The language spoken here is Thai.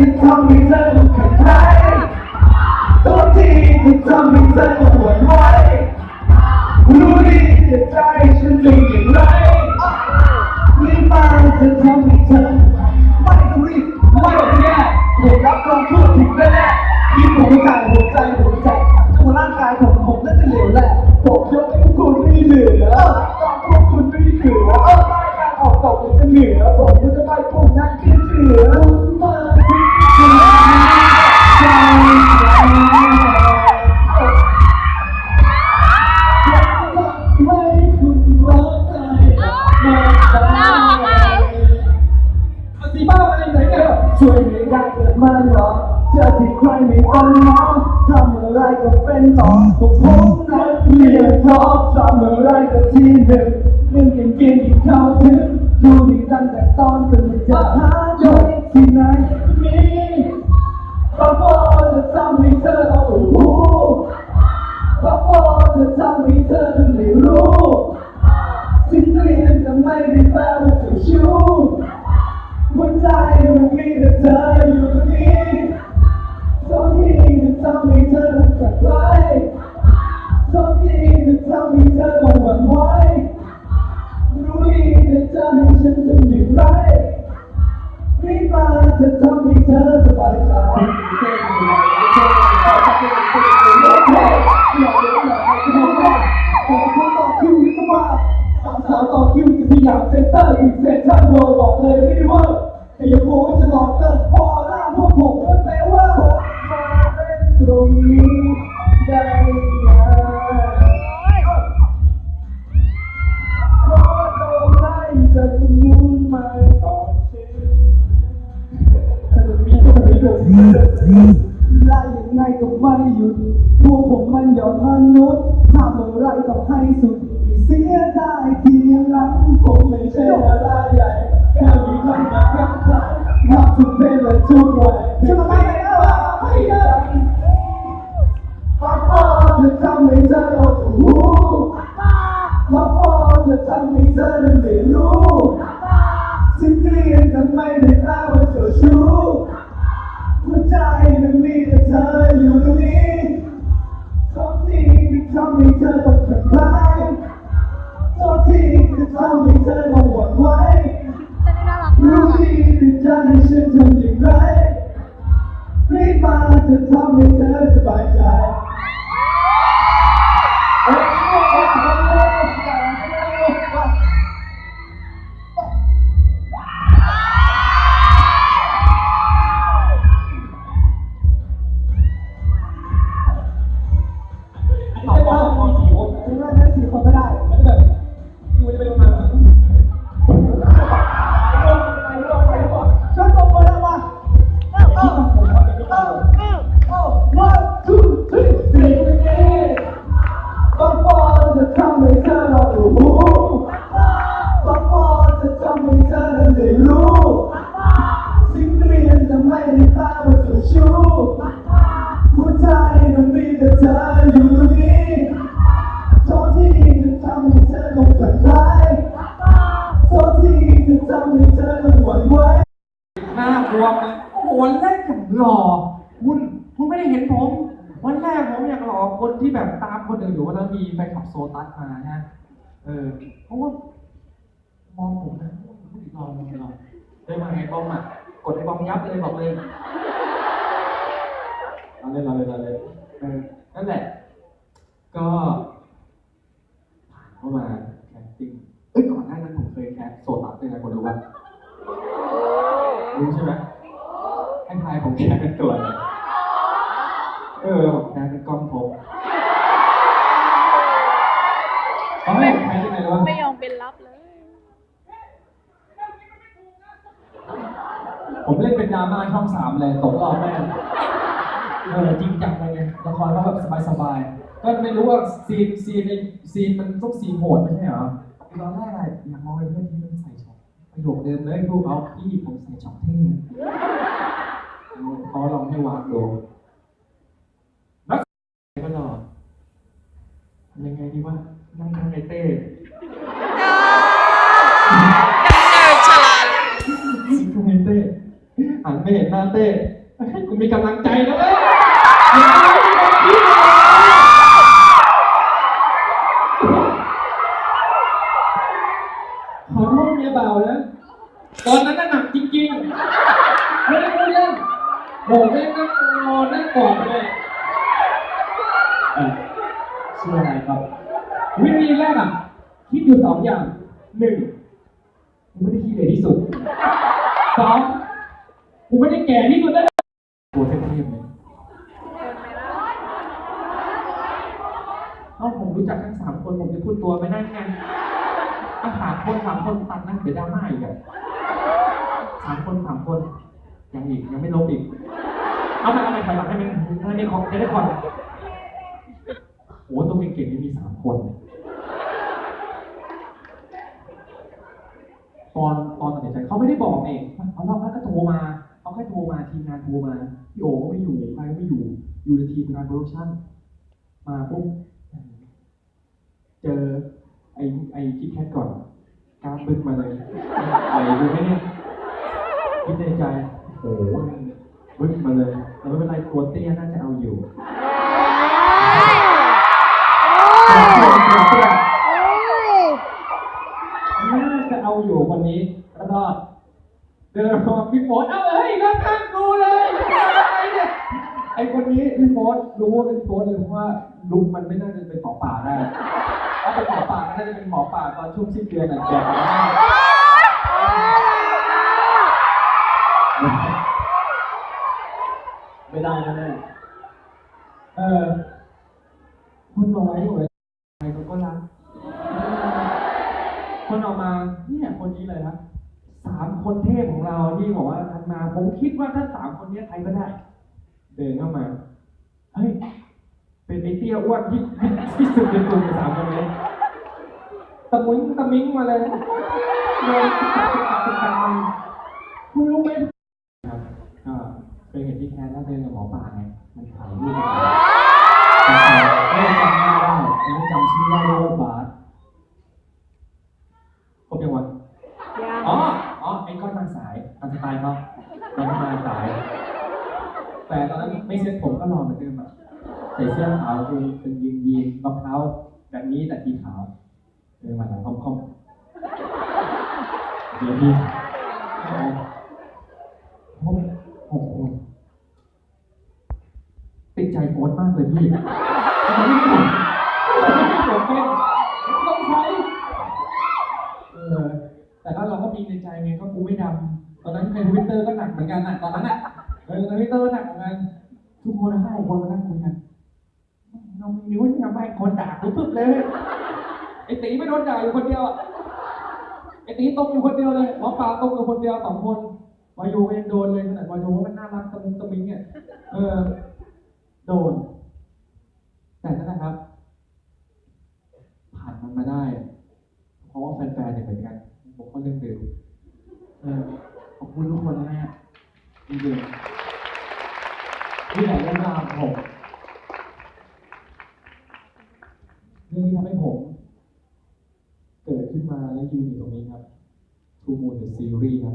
ที่ทำให้เธอต้องขัดใจโทษทีที่ทำให้เธอต้องหวั่นไหวรู้ดีแต่ใจฉันเป็นอย่างไรรีบมาจะทำให้เธอไม่ต้องรีบไม่ต้องแย่ผมรับรองทั่วถึงแน่ๆยิ้มหัวใจหัวใจตัวร่างกายผมน่าจะเหลวแหละผมยกให้พวกคุณไม่เหลือตอนพวกคุณไม่เหลือรายการออกตกผมจะเหนือผมจะไปพวกนั้นขึ้นเหนือมาที่คุณใจให้คุณรักใจมาสีบ้ามาจากไหนเนี่ยช่วยไม่ได้เกิดมาหรอเจอที่ใครไม่ต้องมองทำอะไรก็เป็นต่อผมนั้นเรียนทอบทำอะไรก็ที่หนึ่งเรื่องเก่งที่เข้าถึงดูดีตั้งแต่ตอนเป็นจะหาโยนที่ไหนมีเพราะว่าจะทำให้เธอเอาหูเพราะว่าจะทำให้เธอไม่รู้ถึงเรียนจะไม่ได้แปลว่าจะชู้หัวใจมันมีแต่เธออยู่ตรงนี้โทษทีจะทำให้เธอต้องขัดใจโทษทีจะทำให้เธอต้องหวั่นไหวรู้ดีแต่จะให้ฉันทำอย่างไรรีบมาจะทำให้เธอสบายใจสาวต่อคิวจะพยายามเซ็นเตอร์อีกเซ็นชั่นโดยบอกเลยไม่ได้ว่าแต่อย่าโม้จะหลอกเกินพอหน้าพวกผมก็แปลว่ามาเล่นตรงนี้ได้ไงขอโดนไล่จากตรงนู้นมาก่อนถ้าจะมีก็ไม่โดนไล่ยังไงก็ไม่หยุดพวกผมมันยอดมนุษย์ทำอะไรต้องให้สุดเสียได้ทีหลังผมไม่ใช่ดาราใหญ่แค่มีคำมาครั้งครั้งนับทุกเพลงและทุกวันจะมาไม่ได้แล้วไม่ได้พ่อจะทำให้เธอเอาหูพ่อจะทำให้เธอนั้นไม่รู้สิ่งที่ยังทำไม่ได้แปลว่าเจ้าชู้หัวใจมันมีแต่เธออยู่ตรงนี้ของที่ทำให้เธอต้องขัดใจโทษทีจะทำให้เธอต้องหวั่นไหวรู้ดีที่จะให้ฉันทำอย่างไรรีบมาจะทำให้เธอสบายใจหัวใจมันมีแต่เธออยู่ตรงนี้โทษที่จะทำให้เธอต้องขัดใจโทษที่จะทำให้เธอต้องหวั่นไหวน่ากลัวนะโอ้โหวันแรกผมหล่อคุณไม่ได้เห็นผมวันแรกผมอยากหล่อคนที่แบบตามคนอื่นอยู่วันนั้นมีแฟนคลับโซตัสมานะเพราะว่ามองผมนะผู้หญิงหล่อเลยมาไงบอมอ่ะกดไอ้บอมยับเลยบอกเลยเราเล่นนั่นแหละก็ผ่านเข้ามาแคสติ้งก่อนหน้านั้นผมเคยแคสโซตัสด้วยนะคนรู้ป่ะรู้ใช่ไหมให้ทายผมแคสเป็นตัวอะไรผมแคสเป็นกล้องพบแคสยังไงวะไม่ยอมเป็นรับเลยผมเล่นเป็นดราม่าช่อง3เลยตกรอบแม่จริงจังเลยไงละครเขาแบบสบายๆก็ไม่รู้ว่าซีนมันต้องซีนโหดไม่ใช่เหรอตอนแรกอยากมองเพื่อนที่มันใส่ช็อตประโยคเดิมเลยพูดเอาพี่ผมใส่ช็อตเท่เขาลองให้วางดูนักก็หล่อยังไงดีวะนั่งทางไอเต้ยังเนิร์ดฉลาดทางไอเต้หันไม่ เห็นหน้าเต้ กูมีกำลังใจแล้วเว้ยขอโทษเมียเบานะตอนนั้นน่ะหนักจริงๆไม่ได้พูดเล่นโหแม่งนั่งรอนั่งกอดไปเลย ชื่ออะไรครับ วิธีแรกอ่ะคิดอยู่สองอย่างหนึ่งกูไม่ได้ขี้เหร่ที่สุดสองกูไม่ได้แก่ที่สุดเลยโหเทพเทพเลยผมรู้จักทั้ง3 คนผมจะพูดตัวไม่ได้ไงถ้าถามคนตัดนั่นเดี๋ยวดราม่าอีกอ่ะ3 คน ยังไม่ลบอีกเอาไปถอยหลังให้มันของจะได้ก่อนโอ้ตัวเก่งๆนี่มี3 คนตอนตัดสินใจเขาไม่ได้บอกเองเขาก็โทรมาเขาแค่โทรมาทีมงานโทรมาพี่โอก็ไม่อยู่ใครก็ไม่อยู่ในทีมงานโปรดักชั่นมาปุ๊บเจอไอ้คิดแคทก่อนกล้ามบึ้งมาเลยไหวดูไหมเนี่ยคิดในใจโอ้โหบึ้งมาเลยแต่ไม่เป็นไรตัวเตี้ยน่าจะเอาอยู่น่าจะเอาอยู่คนนี้แล้วก็เดินมาพี่โฟนเอาเลยนั่งข้างกูเลยไอ้คนนี้พี่โฟนรู้ว่าเป็นโฟนเลยเพราะว่าลุงมันไม่น่าจะเป็นหมอป่าได้ถ้าเป็นหมอป่าน่าจะเป็นหมอป่าตอนช่วงสิ้นเดือนแจกไม่ได้แน่คนน้อยอยู่เลยใครก็รักคนออกมาเนี่ยคนนี้เลยครับ3 คนเทพของเราที่บอกว่าทันมาผมคิดว่าถ้า3 คนนี้ใครก็ได้เดินเข้ามาเฮ้ยเป็นไอ้เตี้ยอ้วนที่สุดในกลุ่ม3 คนนี้ตะมิ้งมาเลยเลยคุณรู้ไหมครับก็เคยเห็นที่แคสแล้วเดินกับหมอปลาไงมันถ่ายรูปไม่จำหน้าได้ไม่จำชื่อได้ด้วยว่าบาสครบยังวะอ๋อไอ้ก้อนมาสายตามสไตล์เขาก้อนมาสายแต่ตอนนั้นไม่เซ็ตผมก็รอเหมือนเดิมแบบใส่เสื้อขาวเป็นยีนรองเท้าแบบนี้แต่สีขาวเดินมาหลังคอมเดี๋ยวพี่ผมติดใจโค้ดมากเลยพี่ผมเป็นต้องใช้แต่ก็เราก็มีในใจไงก็กูไม่ดำตอนนั้นในทวิตเตอร์ก็หนักเหมือนกันอ่ะตอนนั้นอ่ะในทวิตเตอร์หนักเหมือนกันทุกคน5 คนมานั่งคุยกันน้องนิ้วนี่ทำไมคนด่ากูปึ๊บเลยไอ้ตีไม่โดนด่าอยู่คนเดียวไอ้ตีตรงอยู่คนเดียวเลยหมอปลาตรงอยู่คนเดียว2 คนวายูก็ยังโดนเลยขนาดวายูว่ามันน่ารักตะมิงเนี่ยโดนแต่นั่นนะครับผ่านมันมาได้เพราะว่าแฟนๆเนี่ยเหมือนกันผมก็เรื่องเดิมขอบคุณทุกคนนะฮะจริงๆที่ไหนเรื่องราวของผมเรื่องที่ทำให้ผมเกิดขึ้นมาและยืนอยู่ตรงนี้ครับ True Moon The Series ครับ